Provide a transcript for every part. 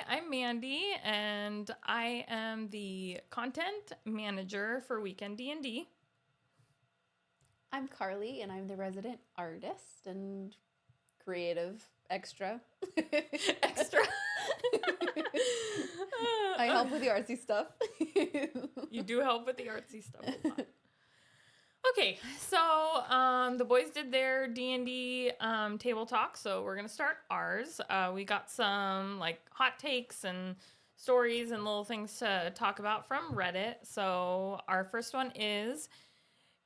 I'm Mandy, and I am the content manager for Weekend D&D. I'm Carly, and I'm the resident artist and creative extra. Extra. I help with the artsy stuff. You do help with the artsy stuff a lot. Okay, so the boys did their D&D table talk, so we're going to start ours. We got some hot takes and stories and little things to talk about from Reddit. So our first one is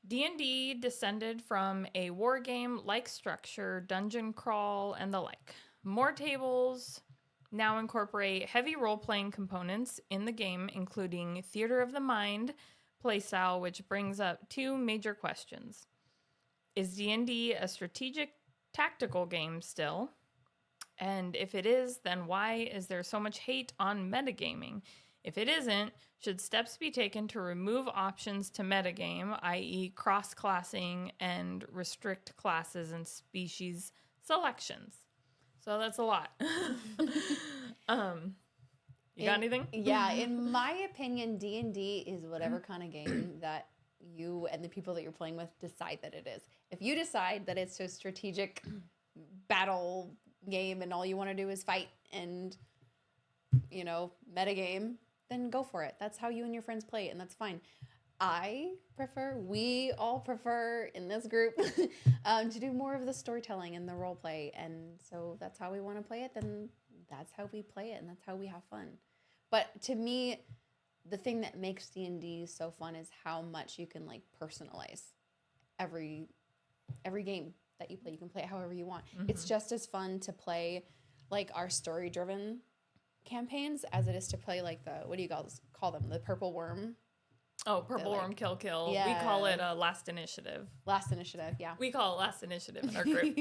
D&D descended from a war game-like structure, dungeon crawl, and the like. More tables now incorporate heavy role-playing components in the game, including theater of the mind playstyle, which brings up two major questions. Is D&D a strategic tactical game still? And if it is, then why is there so much hate on metagaming? If it isn't, should steps be taken to remove options to metagame, i.e. cross-classing, and restrict classes and species selections? So that's a lot. You got anything? Yeah, in my opinion, D&D is whatever kind of game that you and the people that you're playing with decide that it is. If you decide that it's a strategic battle game and all you want to do is fight and, metagame, then go for it. That's how you and your friends play it, and that's fine. We all prefer in this group to do more of the storytelling and the role play. And so that's how we want to play it. Then that's how we play it, and that's how we have fun. But to me, the thing that makes D&D so fun is how much you can personalize every game that you play. You can play it however you want. Mm-hmm. It's just as fun to play our story-driven campaigns as it is to play the, what do you call them? The Purple Worm. Oh, Purple Worm Kill. Yeah. We call it Last Initiative. Last Initiative, yeah. We call it Last Initiative in our group.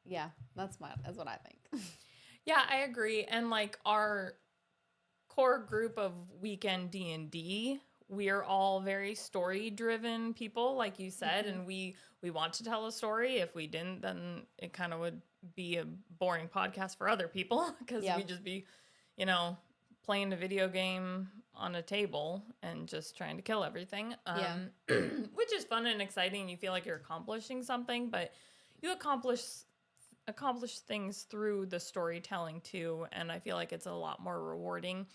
Yeah, that's what I think. Yeah, I agree. And our core group of Weekend D&D, we are all very story-driven people, like you said, mm-hmm. and we want to tell a story. If we didn't, then it kind of would be a boring podcast for other people because we'd just be, playing a video game on a table and just trying to kill everything, which is fun and exciting. You feel like you're accomplishing something, but you accomplish things through the storytelling too, and I feel like it's a lot more rewarding.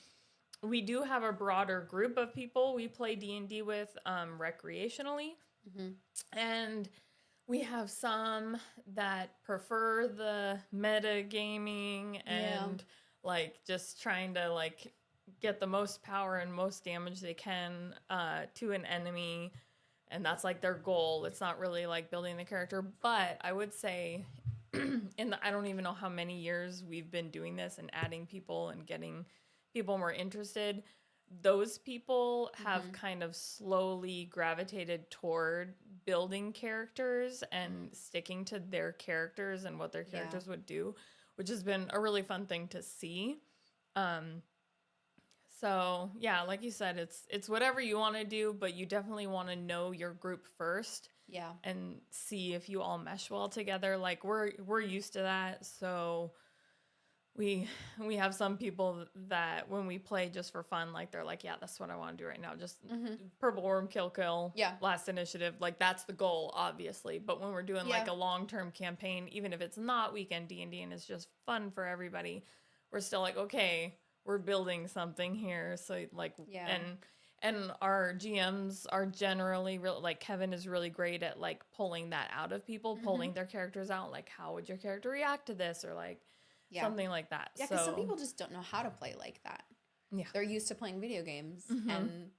We do have a broader group of people we play D&D with recreationally, mm-hmm. and we have some that prefer the metagaming and just trying to get the most power and most damage they can to an enemy, and that's their goal. It's not really building the character, but I would say I don't even know how many years we've been doing this and adding people and getting people more interested. Those people have mm-hmm. kind of slowly gravitated toward building characters and sticking to their characters and what their characters would do, which has been a really fun thing to see. So yeah, like you said, it's whatever you want to do, but you definitely want to know your group first. Yeah. And see if you all mesh well together. We're used to that, so we have some people that when we play just for fun, they're yeah, that's what I want to do right now. Just mm-hmm. Purple Worm Kill. Yeah. Last Initiative. That's the goal, obviously. But when we're doing a long-term campaign, even if it's not Weekend D&D and it's just fun for everybody, we're still okay, we're building something here. So and our GMs are generally real, Kevin is really great at pulling that out of people, pulling mm-hmm. their characters out. How would your character react to this? Or something like that. Yeah, because some people just don't know how to play like that. Yeah. They're used to playing video games. Mm-hmm. And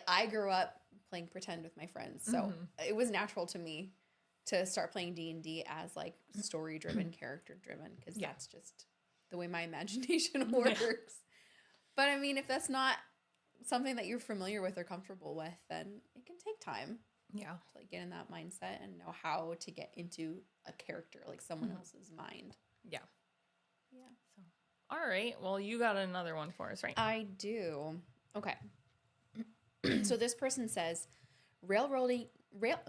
I grew up playing pretend with my friends. So mm-hmm. it was natural to me to start playing D&D as story-driven, character-driven, because that's just the way my imagination works. But I mean, if that's not something that you're familiar with or comfortable with, then it can take time. Yeah. To get in that mindset and know how to get into a character, someone mm-hmm. else's mind. Yeah. Yeah. So, all right. Well, you got another one for us, right? I do. Okay. So this person says, oh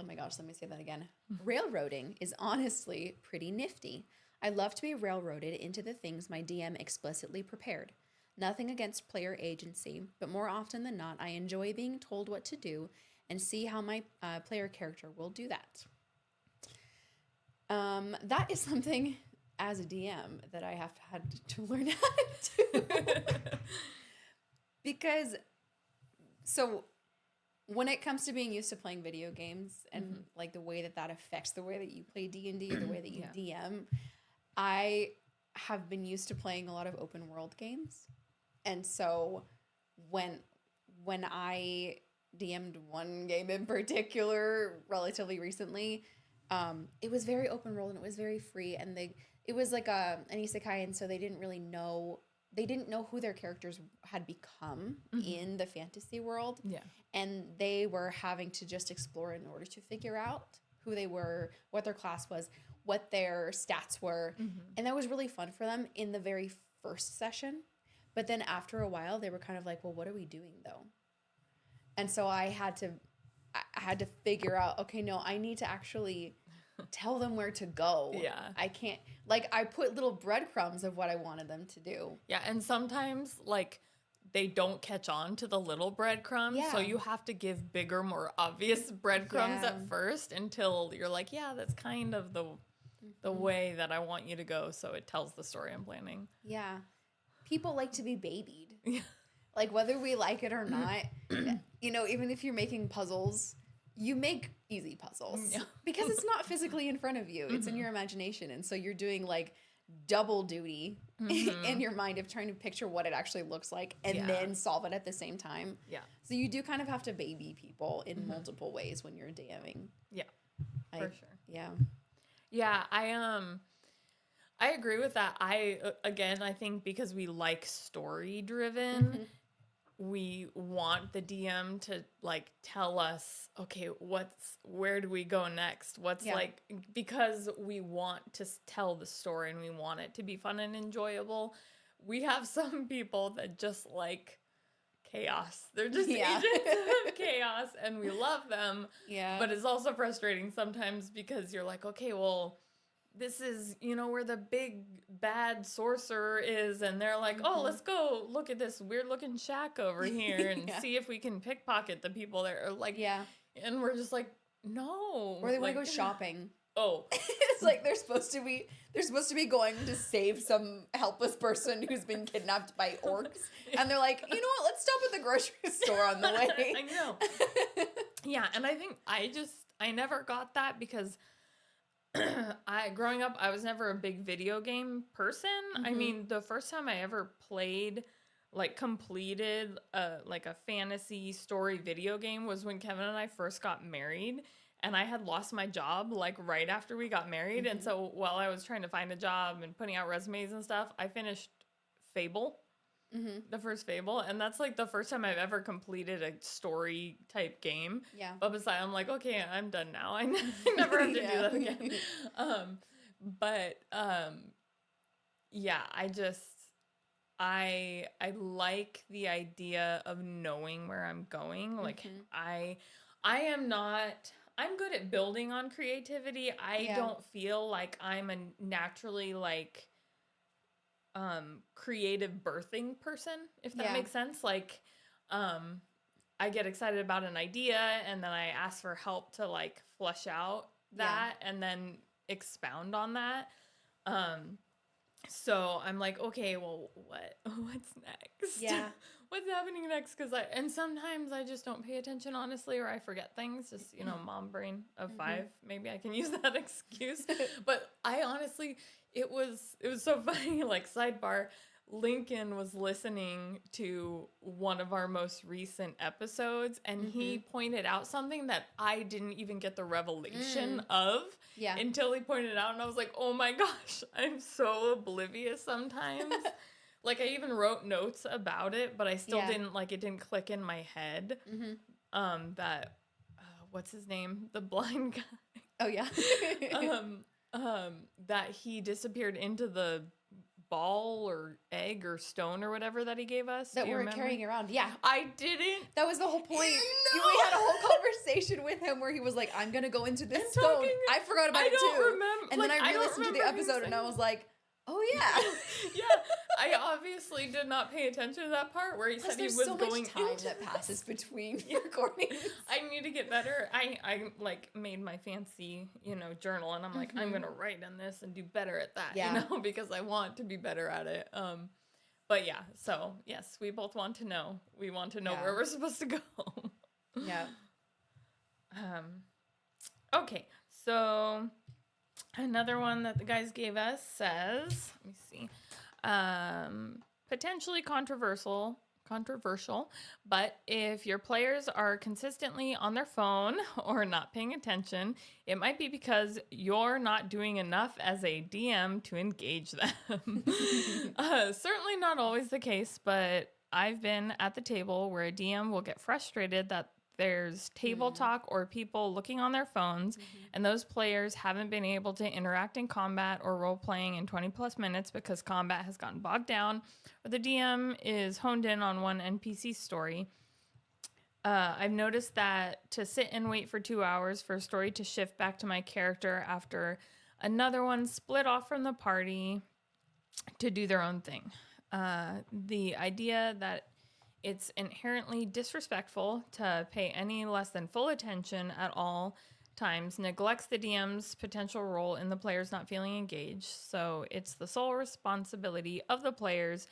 my gosh, let me say that again. Railroading is honestly pretty nifty. I love to be railroaded into the things my DM explicitly prepared. Nothing against player agency, but more often than not, I enjoy being told what to do and see how my player character will do that. That is something as a DM that I have had to learn how to do. Because, so when it comes to being used to playing video games and like the way that affects the way that you play D&D or the way that you DM, I have been used to playing a lot of open world games. And so when I DM'd one game in particular relatively recently, it was very open world and it was very free, and it was like an isekai, and so they didn't know who their characters had become in the fantasy world. Yeah. And they were having to just explore in order to figure out who they were, what their class was, what their stats were. And that was really fun for them in the very first session. But then after a while, they were kind of like, well, what are we doing though? And so I had to figure out, okay, no, I need to actually tell them where to go. Yeah. I can't, like, I put little breadcrumbs of what I wanted them to do. Yeah, and sometimes, like, they don't catch on to the little breadcrumbs, so you have to give bigger, more obvious breadcrumbs at first until you're like, yeah, that's kind of the way that I want you to go, so it tells the story I'm planning. Yeah. People like to be babied. Yeah. Like, whether we like it or not, you know, even if you're making puzzles, you make easy puzzles because it's not physically in front of you. It's in your imagination. And so you're doing like double duty in your mind of trying to picture what it actually looks like and then solve it at the same time. Yeah. So you do kind of have to baby people in multiple ways when you're DMing. Yeah, for sure. Yeah. Yeah, I agree with that. I think because we like story driven, we want the DM to like tell us, okay, where do we go next? Because we want to tell the story and we want it to be fun and enjoyable. We have some people that just like chaos. They're just agents of chaos, and we love them. Yeah. But it's also frustrating sometimes because you're like, okay, well, this is, where the big bad sorcerer is, and they're like, oh, let's go look at this weird looking shack over here and see if we can pickpocket the people there. And we're just like, no. Or they want to go shopping. Oh. It's like they're supposed to be going to save some helpless person who's been kidnapped by orcs. And they're like, you know what, let's stop at the grocery store on the way. I know. Yeah, and I think I never got that because growing up, I was never a big video game person. I mean, the first time I ever played, like, completed, like a fantasy story video game was when Kevin and I first got married, and I had lost my job, like, right after we got married. And so while I was trying to find a job and putting out resumes and stuff, I finished Fable. The first Fable, and that's like the first time I've ever completed a story type game. Yeah. But besides, I'm like, okay, I'm done now. I never have to do that again. Yeah, I like the idea of knowing where I'm going. Like I'm good at building on creativity. I don't feel like I'm a naturally like creative birthing person, if that makes sense. Like, I get excited about an idea and then I ask for help to like flesh out that and then expound on that. So I'm like, okay, well, what's next? Yeah. What's happening next? And sometimes I just don't pay attention, honestly, or I forget things. Just, mom brain of 5. Maybe I can use that excuse. But I honestly, it was so funny, like, sidebar, Lincoln was listening to one of our most recent episodes, and he pointed out something that I didn't even get the revelation of until he pointed it out, and I was like, oh my gosh, I'm so oblivious sometimes. Like, I even wrote notes about it, but I still didn't, like, it didn't click in my head that, what's his name? The blind guy. Oh, yeah. That he disappeared into the ball or egg or stone or whatever that he gave us. That we're carrying around. Yeah. I didn't. That was the whole point. No. We had a whole conversation with him where he was like, I'm going to go into this stone. I forgot about it too. I don't remember. And then I re-listened to the episode and I was like, oh yeah. Yeah. I obviously did not pay attention to that part where he said he was so going much time into that passes between recordings. I need to get better. I like made my fancy, journal, and I'm like, I'm gonna write on this and do better at that, because I want to be better at it. But yeah, so yes, we both want to know. We want to know where we're supposed to go. Yeah. Okay, so another one that the guys gave us says, let me see. Potentially controversial, but if your players are consistently on their phone or not paying attention, it might be because you're not doing enough as a DM to engage them. Certainly not always the case, but I've been at the table where a DM will get frustrated that there's table talk or people looking on their phones, and those players haven't been able to interact in combat or role-playing in 20 plus minutes because combat has gotten bogged down, or the DM is honed in on one NPC story. I've noticed that to sit and wait for 2 hours for a story to shift back to my character after another one split off from the party to do their own thing. The idea that it's inherently disrespectful to pay any less than full attention at all times neglects the DM's potential role in the players not feeling engaged. So it's the sole responsibility of the players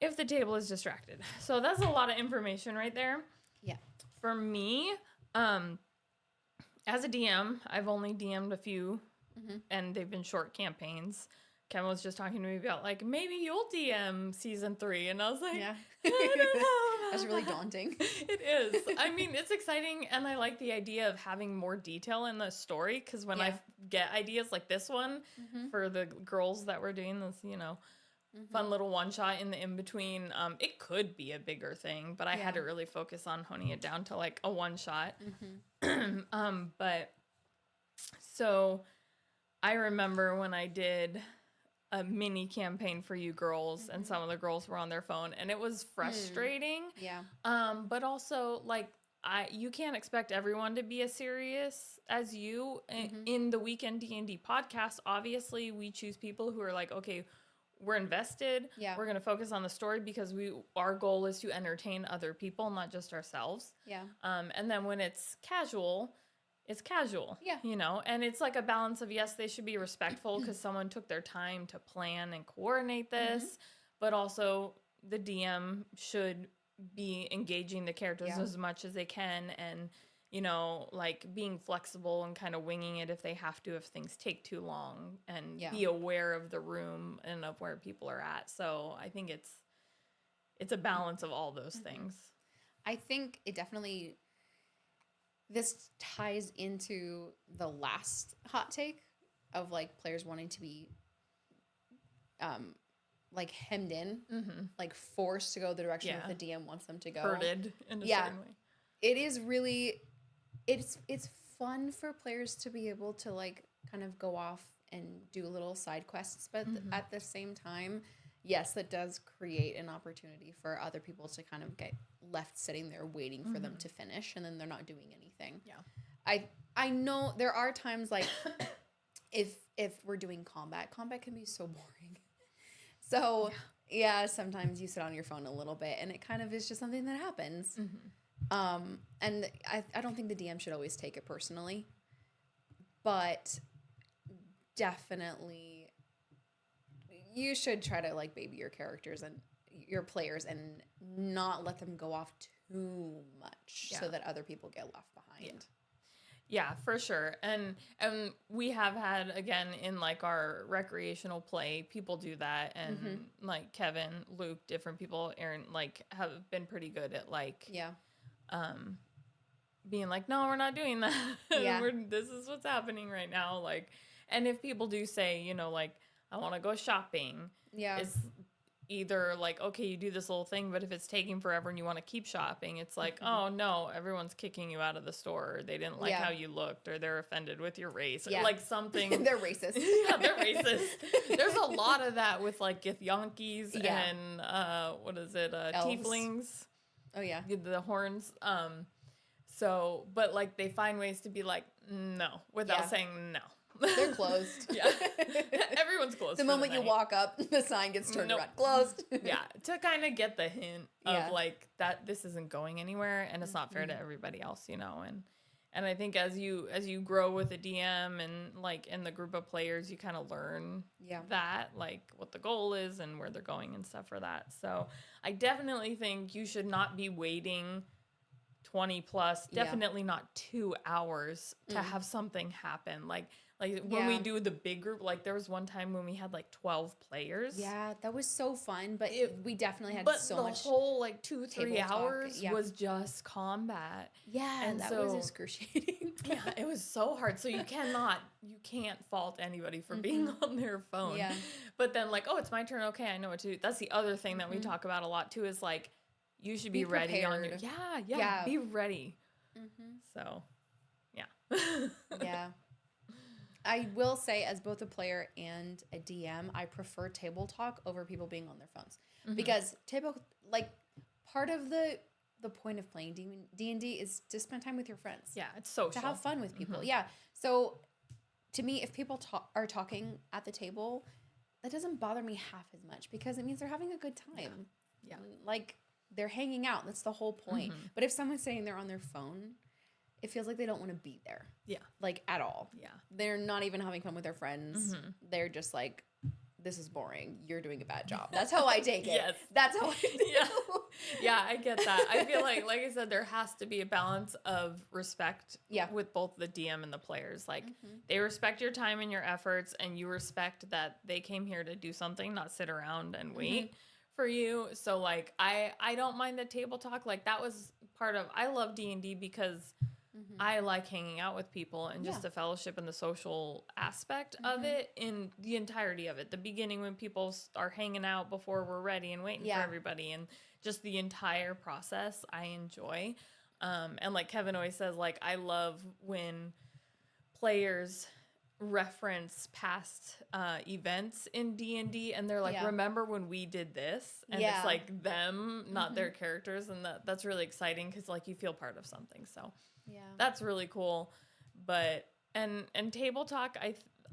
if the table is distracted. So that's a lot of information right there. Yeah. For me, as a DM, I've only DM'd a few, and they've been short campaigns. Kevin was just talking to me about, like, maybe you'll DM season 3. And I was like, yeah. I don't know. That's really daunting. It is. I mean, it's exciting. And I like the idea of having more detail in the story. Because when I get ideas like this one for the girls that were doing this, fun little one shot in the in-between, it could be a bigger thing. But I had to really focus on honing it down to, like, a one shot. But so I remember when I did a mini campaign for you girls, and some of the girls were on their phone, and it was frustrating. Yeah. But also, like, you can't expect everyone to be as serious as you. In the Weekend D&D podcast, obviously, we choose people who are like, okay, we're invested. Yeah. We're going to focus on the story because our goal is to entertain other people, not just ourselves. Yeah. And then when it's casual, it's casual. Yeah. And it's like a balance of, yes, they should be respectful because someone took their time to plan and coordinate this, but also the DM should be engaging the characters as much as they can, and, like, being flexible and kind of winging it if they have to, if things take too long, and be aware of the room and of where people are at. So I think it's a balance of all those things. I think it definitely... This ties into the last hot take of, like, players wanting to be, like, hemmed in, like, forced to go the direction that the DM wants them to go. Herded in a certain way. It is really, it's fun for players to be able to, like, kind of go off and do little side quests, but at the same time, yes, that does create an opportunity for other people to kind of get left sitting there waiting for them to finish, and then they're not doing anything. Yeah. I know there are times, like, if we're doing combat can be so boring. So sometimes you sit on your phone a little bit, and it kind of is just something that happens. And I don't think the DM should always take it personally, but definitely you should try to, like, baby your characters and your players and not let them go off too much so that other people get left behind. Yeah, for sure. And we have had, again, in, like, our recreational play, people do that. And like Kevin, Luke, different people, Aaron, like, have been pretty good at, like, being like, no, we're not doing that. This is what's happening right now. Like, and if people do say, like, I want to go shopping. either like, okay, you do this little thing, but if it's taking forever and you want to keep shopping, it's like, oh no, everyone's kicking you out of the store, or they didn't like how you looked, or they're offended with your race, or like something. They're racist. Yeah, they're racist. There's a lot of that with like Githyanki's and what is it, tieflings. Oh yeah, the horns. So, but like they find ways to be like no without saying no. They're closed. Yeah. Everyone's closed. The moment you walk up, the sign gets turned around. Closed. Yeah. To kind of get the hint of like that this isn't going anywhere and it's not fair to everybody else, you know. And I think as you grow with the DM and like in the group of players, you kind of learn that, like what the goal is and where they're going and stuff for that. So I definitely think you should not be waiting 20 plus, definitely not 2 hours to have something happen. Like when we do the big group, like there was one time when we had like 12 players. Yeah, that was so fun, but we definitely had so much. But the whole like 2-3 hours was just combat. Yeah, and that was excruciating. Yeah, it was so hard. So you can't fault anybody for being on their phone. Yeah. But then like, oh, it's my turn. Okay, I know what to do. That's the other thing that we talk about a lot too is like, you should be ready on your, be ready. So, yeah. Yeah. I will say, as both a player and a DM, I prefer table talk over people being on their phones. Because part of the point of playing D&D is to spend time with your friends. Yeah, it's social. To have fun with people. Yeah. So, to me, if people are talking at the table, that doesn't bother me half as much because it means they're having a good time. Yeah. Like, they're hanging out. That's the whole point. But if someone's saying they're on their phone, it feels like they don't want to be there. Yeah. like at all. Yeah. They're not even having fun with their friends. They're just like, this is boring. You're doing a bad job. That's how I take it. Yes. That's how I take it. Yeah, I get that. I feel like I said, there has to be a balance of respect with both the DM and the players. Like, they respect your time and your efforts, and you respect that they came here to do something, not sit around and wait for you. So, like, I don't mind the table talk. Like, that was part of, I love D&D because I like hanging out with people and just the fellowship and the social aspect of it in the entirety of it. The beginning when people are hanging out before we're ready and waiting for everybody, and just the entire process I enjoy. And like Kevin always says, like, I love when players reference past events in D&D and they're like, remember when we did this? And it's like them, not their characters. And that's really exciting because like you feel part of something. So that's really cool. But and table talk,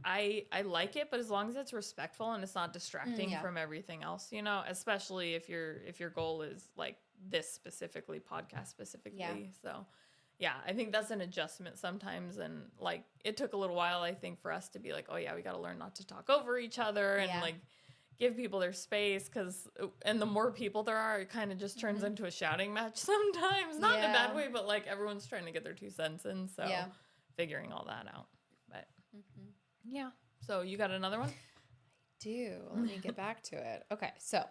I like it, but as long as it's respectful and it's not distracting from everything else, you know, especially if your goal is like this specifically, podcast specifically. So yeah, I think that's an adjustment sometimes. And like, it took a little while, I think, for us to be like, oh yeah, we got to learn not to talk over each other and like give people their space. And the more people there are, it kind of just turns into a shouting match sometimes, not in a bad way, but like everyone's trying to get their 2 cents in. So figuring all that out, but yeah. So you got another one? I do. Let me get back to it. Okay. So,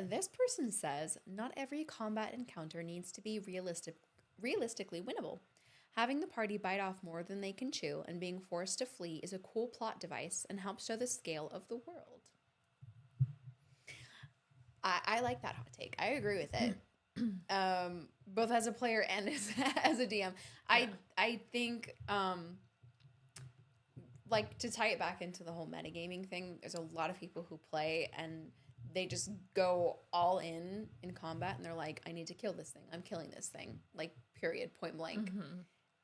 this person says, not every combat encounter needs to be realistically winnable. Having the party bite off more than they can chew and being forced to flee is a cool plot device and helps show the scale of the world. I like that hot take. I agree with it. Both as a player and as a DM. I think, like, to tie it back into the whole metagaming thing, there's a lot of people who play and they just go all in combat and they're like, I need to kill this thing. I'm killing this thing. Like, period, point blank.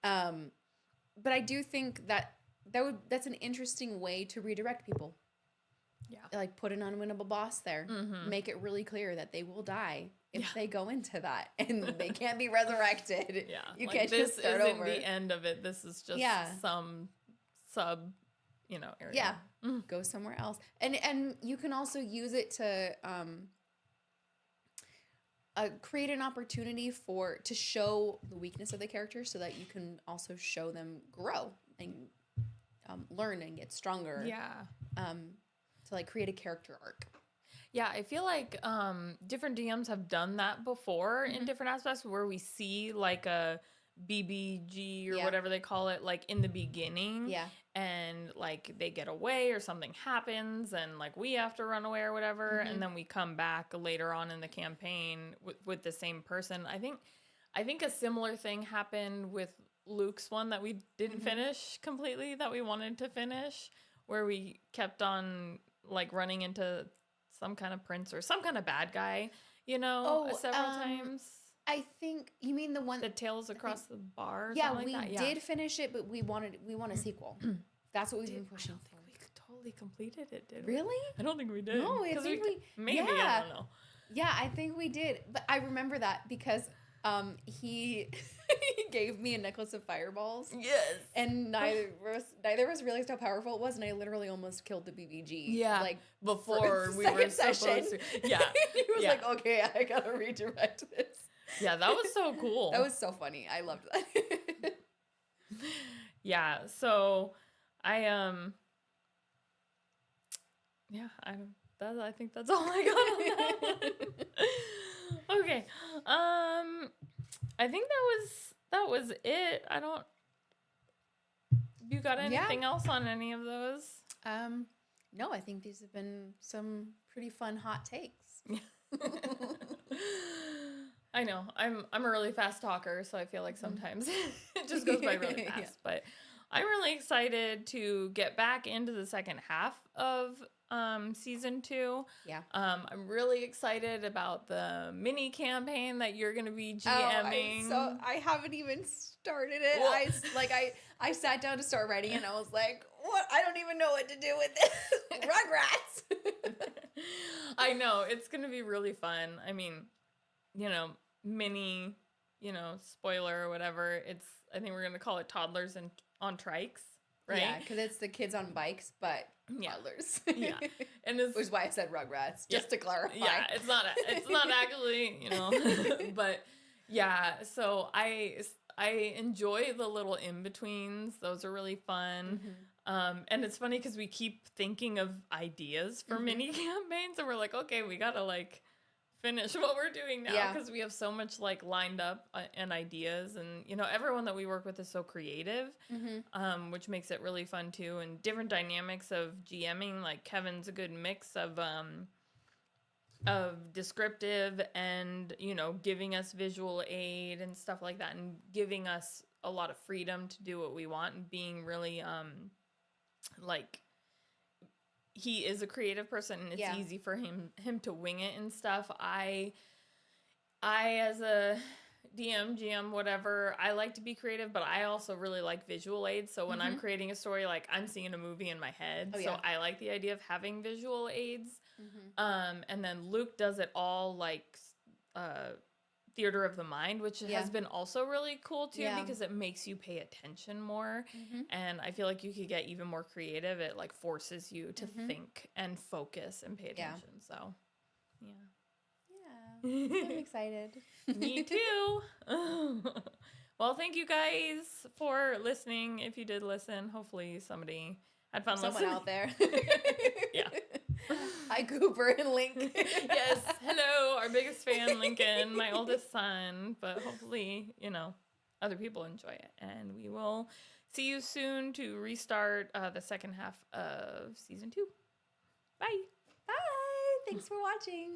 But I do think that's an interesting way to redirect people. Yeah. Like, put an unwinnable boss there. Make it really clear that they will die if they go into that and they can't be resurrected. Yeah. You like, can't just start over. This isn't the end of it. This is just some sub, area. Yeah. Go somewhere else. And you can also use it to create an opportunity to show the weakness of the character so that you can also show them grow and learn and get stronger. Yeah. To like create a character arc. Yeah, I feel like different DMs have done that before in different aspects where we see like a BBG or whatever they call it, like in the beginning. Yeah. And like they get away or something happens and like we have to run away or whatever. And then we come back later on in the campaign with the same person. I think a similar thing happened with Luke's one that we didn't finish completely, that we wanted to finish, where we kept on like running into some kind of prince or some kind of bad guy, several times. I think you mean the one the Tales Across the Bar. Yeah, like we that. did finish it, but we want a sequel. That's what we've been pushing for. I don't think we totally completed it, did we? Really? I don't think we did. No, I think we maybe. I don't know. Yeah, I think we did, but I remember that because he he gave me a necklace of fireballs. Yes. And neither of us realized how powerful it was, and I literally almost killed the BBG. Yeah. Like before we were supposed to. Yeah. He was like, okay, I gotta redirect this. Yeah, that was so cool. That was so funny. I loved that. Yeah. So I I think that's all I got on that one. Okay. I think that was it. You got anything else on any of those? No, I think these have been some pretty fun hot takes. I know. I'm a really fast talker, so I feel like sometimes it just goes by really fast. Yeah. But I'm really excited to get back into the second half of season 2. Yeah. I'm really excited about the mini campaign that you're going to be GMing. I haven't even started it. Well, I sat down to start writing and I was like, what? I don't even know what to do with this. Rugrats. I know. It's going to be really fun. I mean, mini, spoiler or whatever. I think we're going to call it Toddlers on Trikes, right? Yeah, because it's the kids on bikes, but toddlers. Yeah. And which is why I said Rugrats, just to clarify. Yeah, it's not actually, but yeah, so I enjoy the little in-betweens. Those are really fun. And it's funny because we keep thinking of ideas for mini campaigns and we're like, okay, we got to like finish what we're doing now because we have so much like lined up and ideas, and everyone that we work with is so creative, which makes it really fun too, and different dynamics of GMing. Like Kevin's a good mix of descriptive and giving us visual aid and stuff like that, and giving us a lot of freedom to do what we want, and being really like, he is a creative person and it's easy for him to wing it and stuff. I as a DM, GM, whatever, I like to be creative, but I also really like visual aids. So when I'm creating a story, like I'm seeing a movie in my head. So I like the idea of having visual aids. And then Luke does it all like theater of the mind, which has been also really cool too, because it makes you pay attention more. And I feel like you could get even more creative. It like forces you to think and focus and pay attention. So I'm excited. Me too. Well, thank you guys for listening. If you did listen, hopefully somebody had fun listening. Someone out there. Yeah. Hi, Cooper and Link. Yes. Hello, our biggest fan, Lincoln, my oldest son. But hopefully, other people enjoy it. And we will see you soon to restart the second half of season 2. Bye. Bye. Thanks for watching.